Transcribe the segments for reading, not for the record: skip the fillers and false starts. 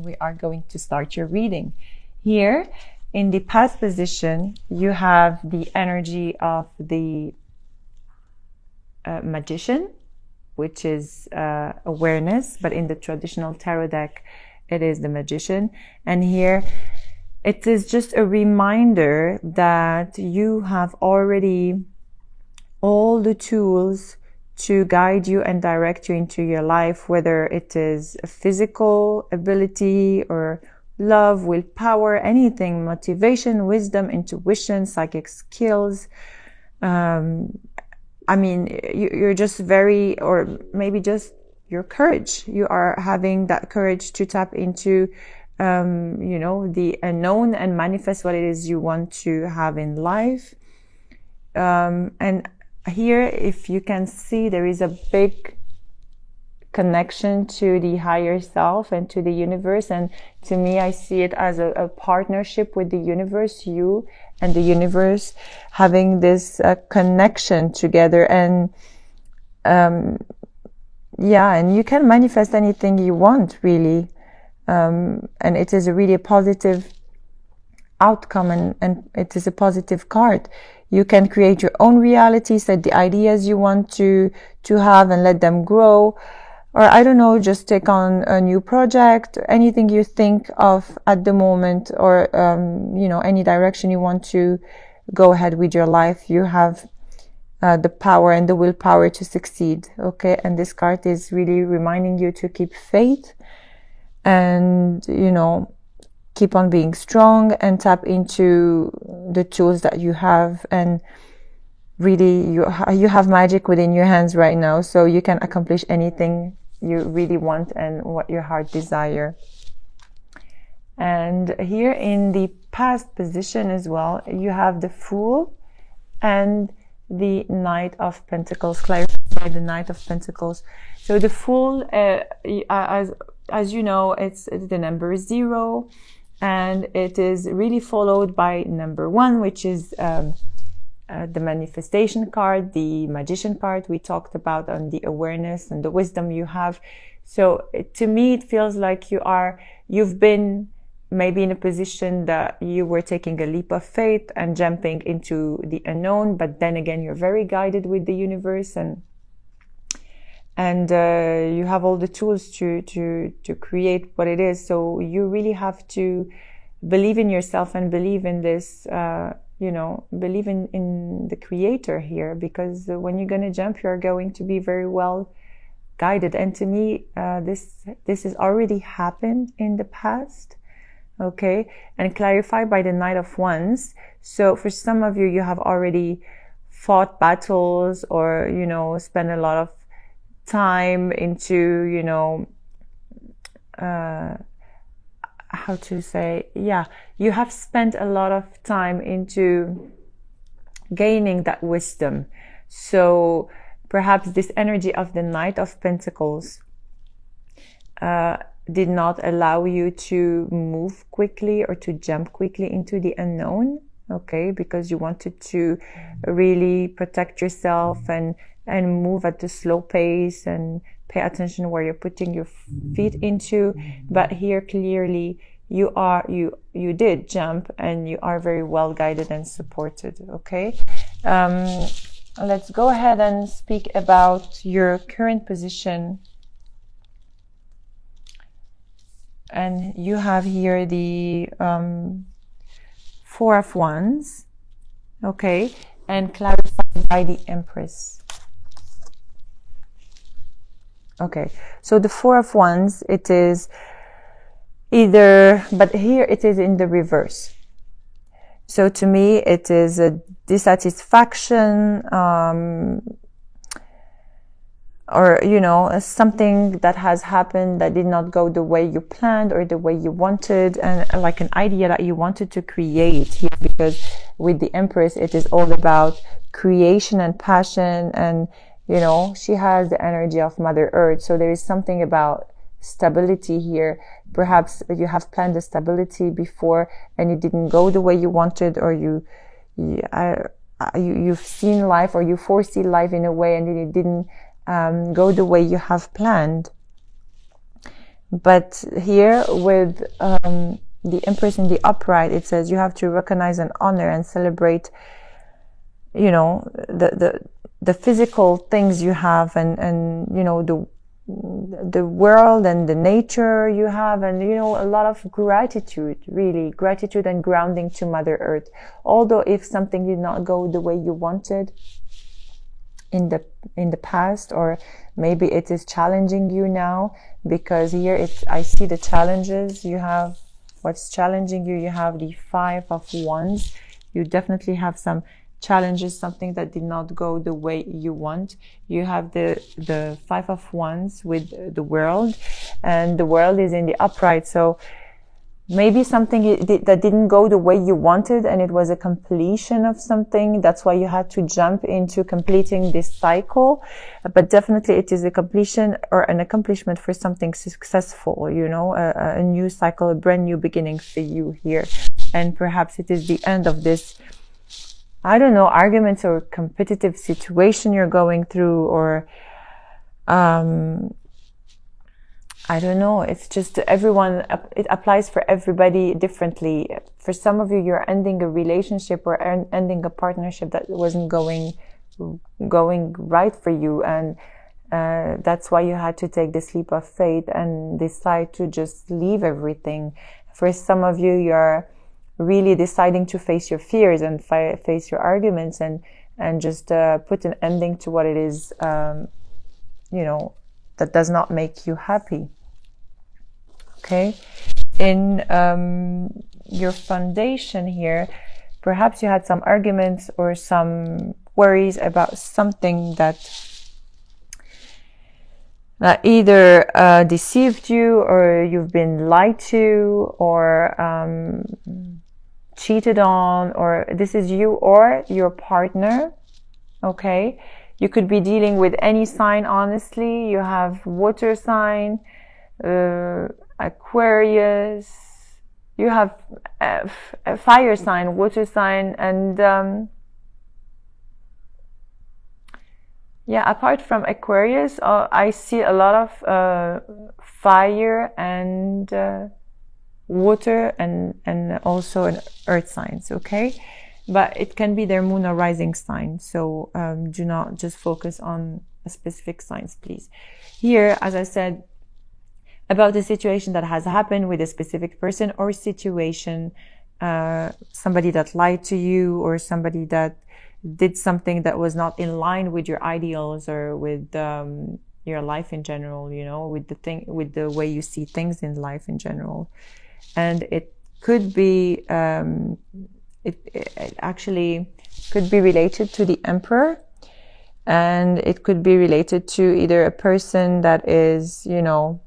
we are going to start your reading. Here in the past position, you have the energy of the magician, which is awareness, but in the traditional tarot deck, it is the magician. And here it is just a reminder that you have already all the tools to guide you and direct you into your life, whether it is a physical ability or love, willpower, anything, motivation, wisdom, intuition, psychic skills. I mean, you're just very, or maybe just your courage. You are having that courage to tap into, you know, the unknown and manifest what it is you want to have in life. And here, if you can see, there is a big connection to the higher self and to the universe. And to me, I see it as a partnership with the universe, you and the universe having this connection together. And yeah, and you can manifest anything you want, really. And it is a really positive outcome, and it is a positive card. You can create your own reality, set the ideas you want to have and let them grow. Or I don't know, just take on a new project, anything you think of at the moment, or, you know, any direction you want to go ahead with your life. You have the power and the willpower to succeed. Okay. And this card is really reminding you to keep faith and, you know, keep on being strong and tap into the tools that you have. And really, you have magic within your hands right now, so you can accomplish anything you really want and what your heart desire. And here in the past position as well, you have the Fool and the Knight of Pentacles. Clarify the Knight of Pentacles. So the Fool, as you know, it's the number 0, and it is really followed by number 1, which is the manifestation card, the magician card we talked about, on the awareness and the wisdom you have. So to me, it feels like you've been maybe in a position that you were taking a leap of faith and jumping into the unknown, but then again, you're very guided with the universe, and you have all the tools to create what it is. So you really have to believe in yourself and believe in this, you know, believe in the creator here, because when you're going to jump, you're going to be very well guided. And to me, this has already happened in the past. Okay. And clarified by the Knight of Wands. So for some of you, you have already fought battles, or, you know, spent a lot of time into, you know, how to say, yeah, you have spent a lot of time into gaining that wisdom. So perhaps this energy of the Knight of Pentacles did not allow you to move quickly or to jump quickly into the unknown. Okay, because you wanted to really protect yourself and move at a slow pace and pay attention where you're putting your feet into. But here clearly you did jump, and you are very well guided and supported. Okay. Let's go ahead and speak about your current position. And you have here the 4 of Wands. Okay. And clarified by the Empress. Okay, so the 4 of Wands, it is either, but here it is in the reverse. So to me, it is a dissatisfaction, or, you know, something that has happened that did not go the way you planned or the way you wanted, and like an idea that you wanted to create here, because with the Empress, it is all about creation and passion, and, you know, she has the energy of Mother Earth. So there is something about stability here. Perhaps you have planned the stability before and it didn't go the way you wanted, or you've seen life, or you foresee life in a way and it didn't go the way you have planned. But here with the Empress in the upright, it says you have to recognize and honor and celebrate, you know, the physical things you have, and you know, the world and the nature you have, and you know, a lot of gratitude, really gratitude and grounding to Mother Earth. Although if something did not go the way you wanted in the past, or maybe it is challenging you now, because here I see the challenges you have. What's challenging you? You have the 5 of Wands. You definitely have some challenges, something that did not go the way you want. You have the 5 of Wands with the World, and the World is in the upright. So maybe something that didn't go the way you wanted, and it was a completion of something. That's why you had to jump into completing this cycle. But definitely it is a completion or an accomplishment for something successful, you know, a new cycle, a brand new beginning for you here. And perhaps it is the end of this, I don't know, arguments or competitive situation you're going through, or I don't know. It's just everyone, it applies for everybody differently. For some of you, you're ending a relationship or ending a partnership that wasn't going right for you. And that's why you had to take this leap of faith and decide to just leave everything. For some of you, you're really deciding to face your fears and face your arguments and just put an ending to what it is, you know, that does not make you happy. Okay. In your foundation here, perhaps you had some arguments or some worries about something that either deceived you, or you've been lied to, or cheated on, or this is you or your partner. Okay. You could be dealing with any sign, honestly. You have water sign, Aquarius, you have a fire sign, water sign, and yeah, apart from Aquarius, I see a lot of fire and water and also an earth signs, okay? But it can be their moon or rising sign, so do not just focus on a specific signs, please. Here, as I said, about the situation that has happened with a specific person or situation, somebody that lied to you, or somebody that did something that was not in line with your ideals or with your life in general, you know, with the way you see things in life in general. And it could be, it actually could be related to the Emperor, and it could be related to either a person that is, you know,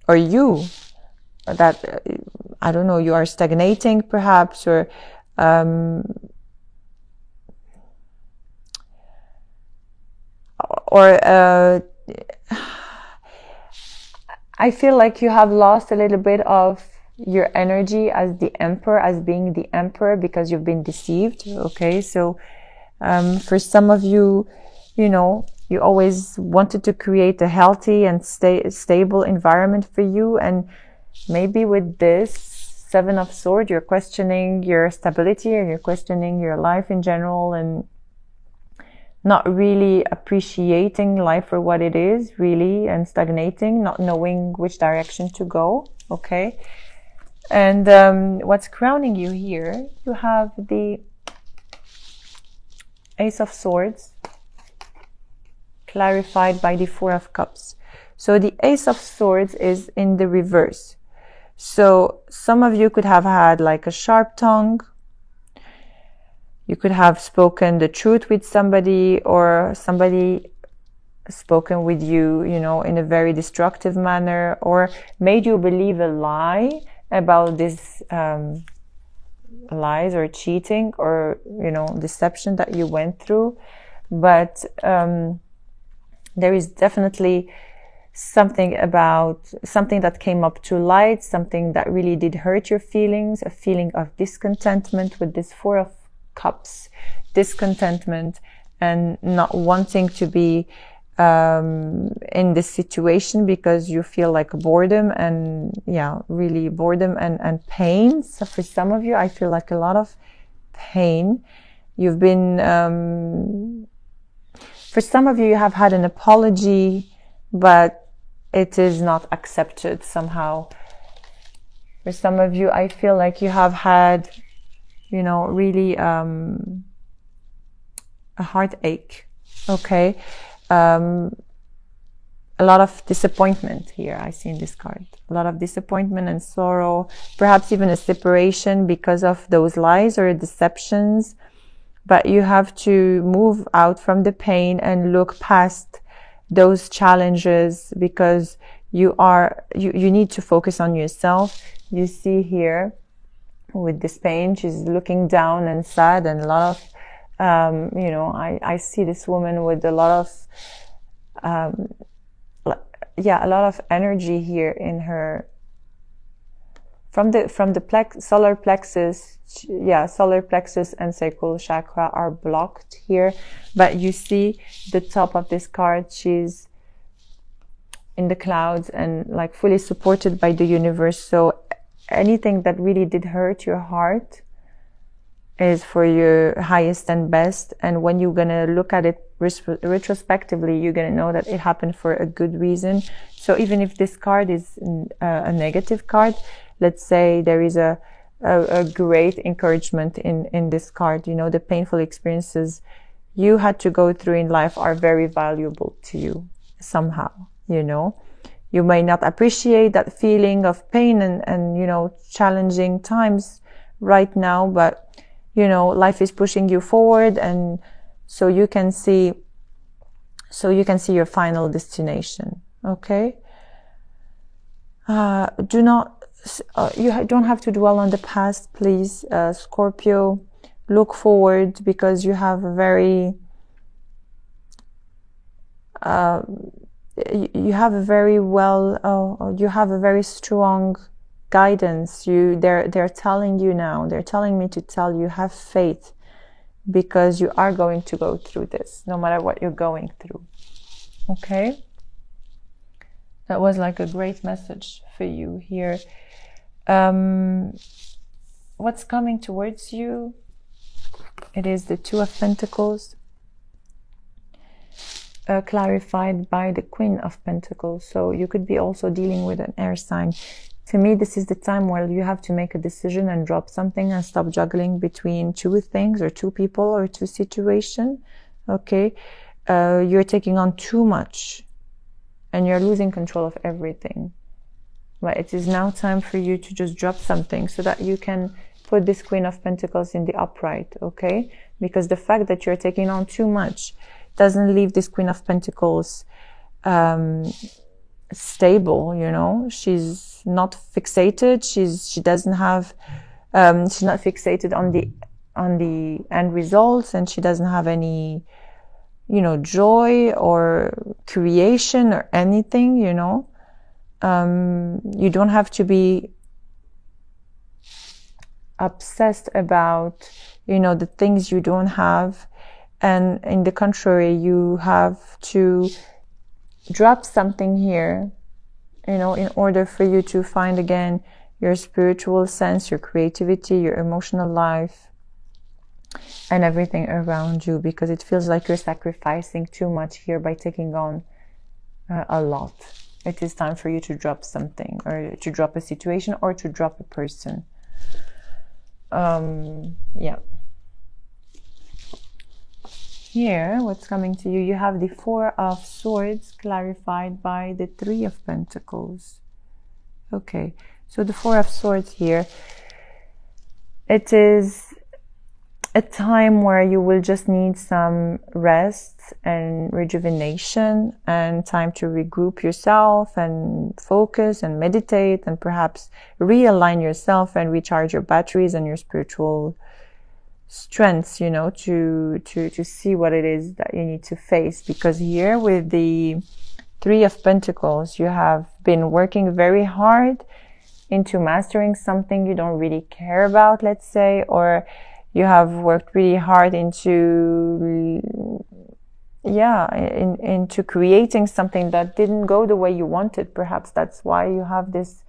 or you, that, I don't know, you are stagnating perhaps, or I feel like you have lost a little bit of your energy as the Emperor, as being the Emperor, because you've been deceived. Okay, so for some of you, you know, you always wanted to create a healthy and stable environment for you, and maybe with this 7 of Swords, you're questioning your stability, and you're questioning your life in general, and not really appreciating life for what it is, really, and stagnating, not knowing which direction to go. Okay, and what's crowning you here? You have the Ace of Swords, clarified by the 4 of Cups. So the Ace of Swords is in the reverse. So some of you could have had like a sharp tongue. You could have spoken the truth with somebody, or somebody spoken with you, you know, in a very destructive manner, or made you believe a lie about this lies or cheating or, you know, deception that you went through. But there is definitely something that came up to light, something that really did hurt your feelings, a feeling of discontentment with this 4 of Cups, discontentment and not wanting to be in this situation because you feel like boredom and really boredom and pain. So for some of you, I feel like a lot of pain. You've been, for some of you, you have had an apology, but it is not accepted somehow. For some of you, I feel like you have had, really a heartache. Okay. A lot of disappointment here I see in this card. A lot of disappointment and sorrow, perhaps even a separation because of those lies or deceptions. But you have to move out from the pain and look past those challenges because you need to focus on yourself. You see here with this pain, she's looking down and sad, and a lot of I see this woman with a lot of a lot of energy here in her from the solar plexus. Solar plexus and sacral chakra are blocked here, but you see the top of this card, she's in the clouds and like fully supported by the universe. So anything that really did hurt your heart is for your highest and best. And when you're gonna look at it retrospectively, you're gonna know that it happened for a good reason. So even if this card is a negative card, let's say there is a great encouragement in this card. The painful experiences you had to go through in life are very valuable to you somehow. You may not appreciate that feeling of pain and challenging times right now, but life is pushing you forward, and so you can see your final destination. Okay. You don't have to dwell on the past, please, Scorpio. Look forward, because you have a very you have a very strong guidance. They're telling you now, they're telling me to tell you, have faith, because you are going to go through this no matter what you're going through. Okay, that was like a great message for you here. What's coming towards you? It is the Two of Pentacles, clarified by the Queen of Pentacles. So you could be also dealing with an air sign. To me, this is the time where you have to make a decision and drop something and stop juggling between two things or two people or two situations. Okay, you're taking on too much and you're losing control of everything. But it is now time for you to just drop something so that you can put this Queen of Pentacles in the upright. Okay, because the fact that you're taking on too much doesn't leave this Queen of Pentacles stable. She's not fixated. She doesn't have she's not fixated on the end results, and she doesn't have any joy or creation or anything. You don't have to be obsessed about the things you don't have, and in the contrary, you have to drop something here, in order for you to find again your spiritual sense, your creativity, your emotional life, and everything around you, because it feels like you're sacrificing too much here by taking on a lot. It is time for you to drop something, or to drop a situation, or to drop a person. Here, what's coming to you? You have the Four of Swords, clarified by the Three of Pentacles. Okay, so the Four of Swords here, it is a time where you will just need some rest and rejuvenation and time to regroup yourself and focus and meditate and perhaps realign yourself and recharge your batteries and your spiritual strengths, to see what it is that you need to face. Because here with the Three of Pentacles, you have been working very hard into mastering something you don't really care about, let's say, or you have worked really hard into yeah, into creating something that didn't go the way you wanted. Perhaps that's why you have this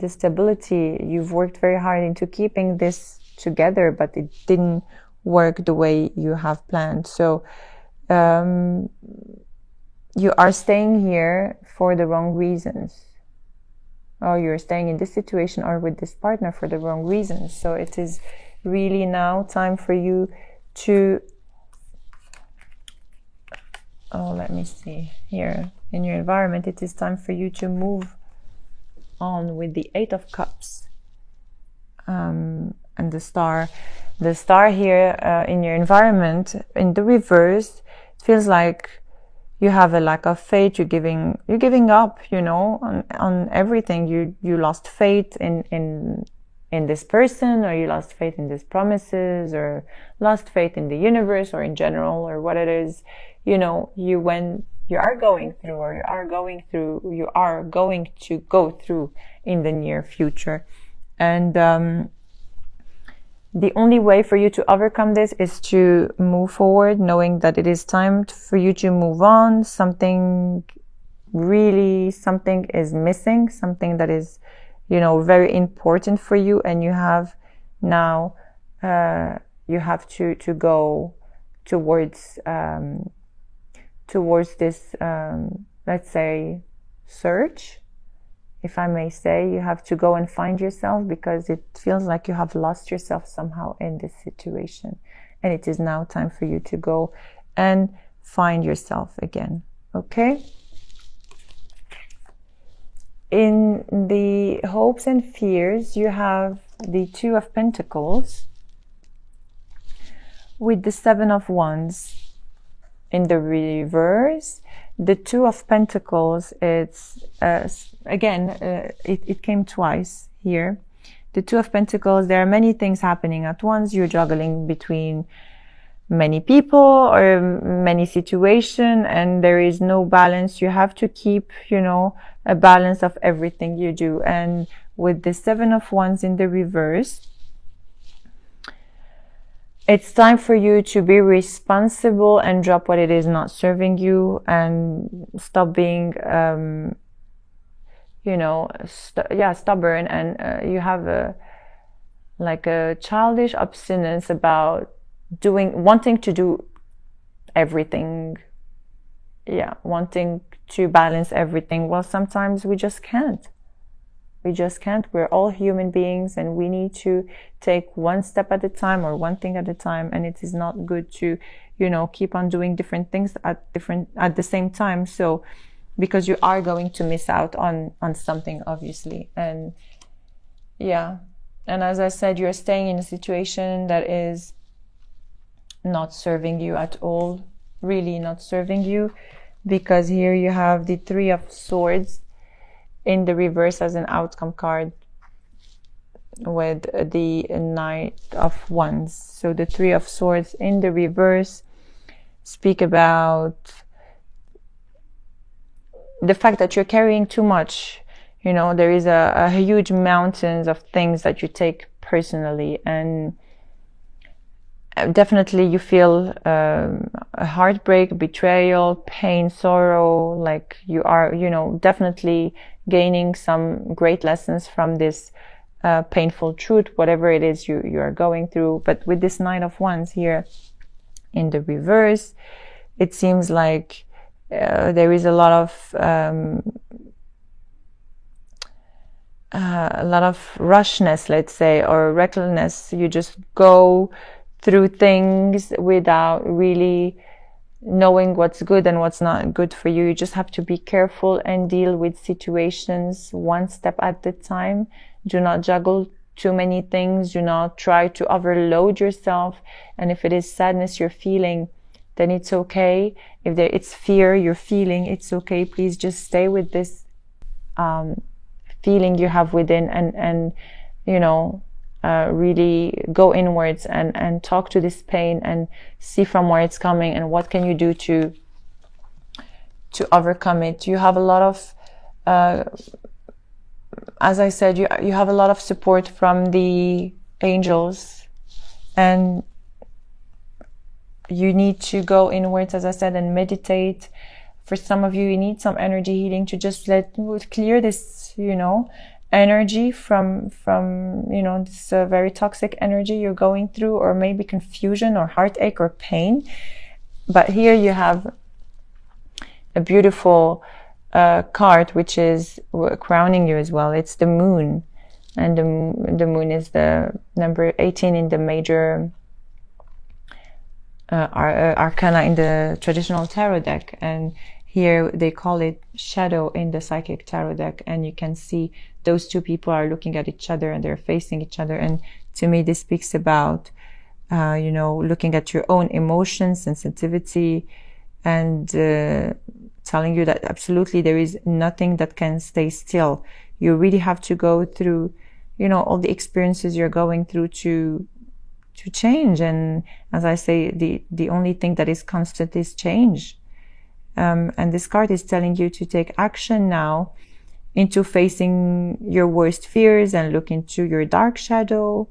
stability. You've worked very hard into keeping this together, but it didn't work the way you have planned. So you are staying here for the wrong reasons, or you're staying in this situation or with this partner for the wrong reasons. So it is really now time for you to, let me see here, in your environment, it is time for you to move on with the Eight of Cups and the Star. The Star here in your environment, in the reverse, it feels like you have a lack of faith. You're giving up, you know, on everything. You lost faith in this person, or you lost faith in these promises, or lost faith in the universe, or in general, or what it is, you know, you are going to go through in the near future. And the only way for you to overcome this is to move forward, knowing that it is time for you to move on. Something is missing, something that is, you know, very important for you, and you have now, you have to go towards this, let's say, search, if I may say. You have to go and find yourself, because it feels like you have lost yourself somehow in this situation. And it is now time for you to go and find yourself again. Okay? In the hopes and fears, you have the Two of Pentacles with the Seven of Wands. In the reverse, the Two of Pentacles, it's it came twice here. The Two of Pentacles, there are many things happening at once. You're juggling between many people or many situations, and there is no balance. You have to keep, you know, a balance of everything you do. And with the Seven of Wands in the reverse, it's time for you to be responsible and drop what it is not serving you, and stop being, you know, stubborn. And you have a childish obstinance about wanting to do everything. Yeah, wanting to balance everything. Well, sometimes we just can't. We're all human beings, and we need to take one step at a time, or one thing at a time. And it is not good to, you know, keep on doing different things at the same time. So, because you are going to miss out on something, obviously. And yeah. And as I said, you're staying in a situation that is not serving you at all, really not serving you, because here you have the Three of Swords in the reverse as an outcome card, with the Knight of Wands. So the Three of Swords in the reverse speak about the fact that you're carrying too much. You know, there is a huge mountains of things that you take personally, and definitely you feel a heartbreak, betrayal, pain, sorrow, like you are, you know, definitely gaining some great lessons from this painful truth, whatever it is you are going through. But with this Knight of Wands here in the reverse, it seems like there is a lot of rushness, let's say, or recklessness. You just go through things without really knowing what's good and what's not good for you. You just have to be careful and deal with situations one step at a time. Do not juggle too many things. Do not try to overload yourself. And if it is sadness you're feeling, then it's okay. If it's fear you're feeling, it's okay. Please just stay with this feeling you have within, and you know, really go inwards and talk to this pain and see from where it's coming, and what can you do to overcome it. You have a lot of, as I said, you have a lot of support from the angels, and you need to go inwards, as I said, and meditate. For some of you, you need some energy healing to just clear this, you know, energy from you know, this very toxic energy you're going through, or maybe confusion or heartache or pain. But here you have a beautiful card which is crowning you as well. It's the moon, and the moon is the number 18 in the major arcana in the traditional tarot deck, and here they call it shadow in the psychic tarot deck. And you can see those two people are looking at each other and they're facing each other. And to me, this speaks about you know, looking at your own emotions, sensitivity, and telling you that absolutely there is nothing that can stay still. You really have to go through, you know, all the experiences you're going through to change. And as I say, the only thing that is constant is change. And this card is telling you to take action now into facing your worst fears and look into your dark shadow,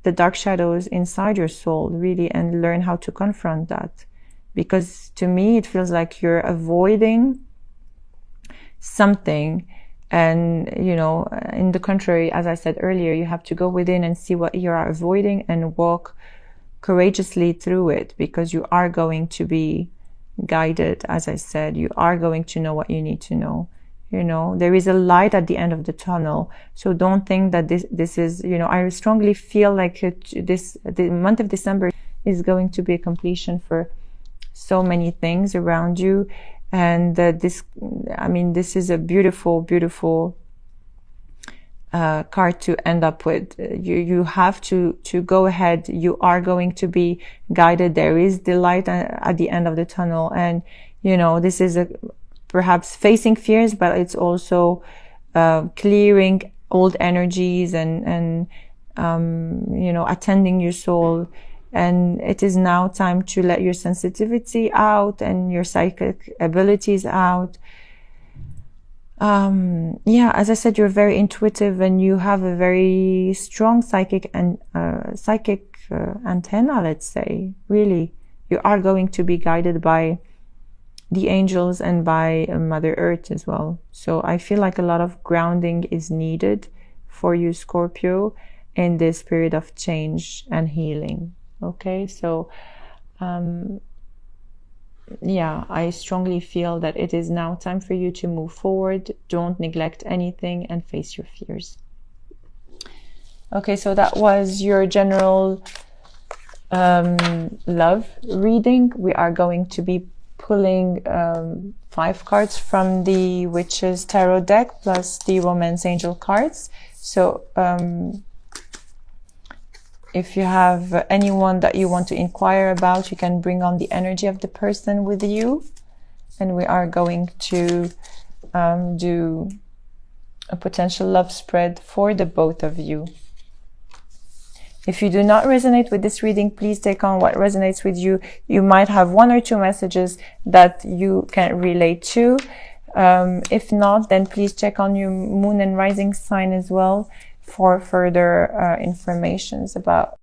the dark shadows inside your soul, really, and learn how to confront that. Because to me, it feels like you're avoiding something. And, you know, in the contrary, as I said earlier, you have to go within and see what you are avoiding and walk courageously through it, because you are going to be guided. As I said, you are going to know what you need to know. You know, there is a light at the end of the tunnel. So don't think that this is, you know, I strongly feel like the month of December is going to be a completion for so many things around you. And this is a beautiful, beautiful card to end up with. You have to go ahead. You are going to be guided. There is the light at the end of the tunnel. And, you know, this is perhaps facing fears, but it's also clearing old energies and you know, attending your soul. And it is now time to let your sensitivity out and your psychic abilities out. Yeah, as I said, you're very intuitive and you have a very strong psychic and antenna, let's say. Really, you are going to be guided by the angels and by Mother Earth as well. So I feel like a lot of grounding is needed for you, Scorpio, in this period of change and healing. Okay, so yeah, I strongly feel that it is now time for you to move forward. Don't neglect anything and face your fears. Okay, so that was your general love reading. We are going to be pulling 5 cards from the Witches Tarot deck plus the Romance Angel cards. So if you have anyone that you want to inquire about, you can bring on the energy of the person with you. And we are going to do a potential love spread for the both of you. If you do not resonate with this reading, please take on what resonates with you. You might have 1 or 2 messages that you can relate to. If not, then please check on your moon and rising sign as well for further informations about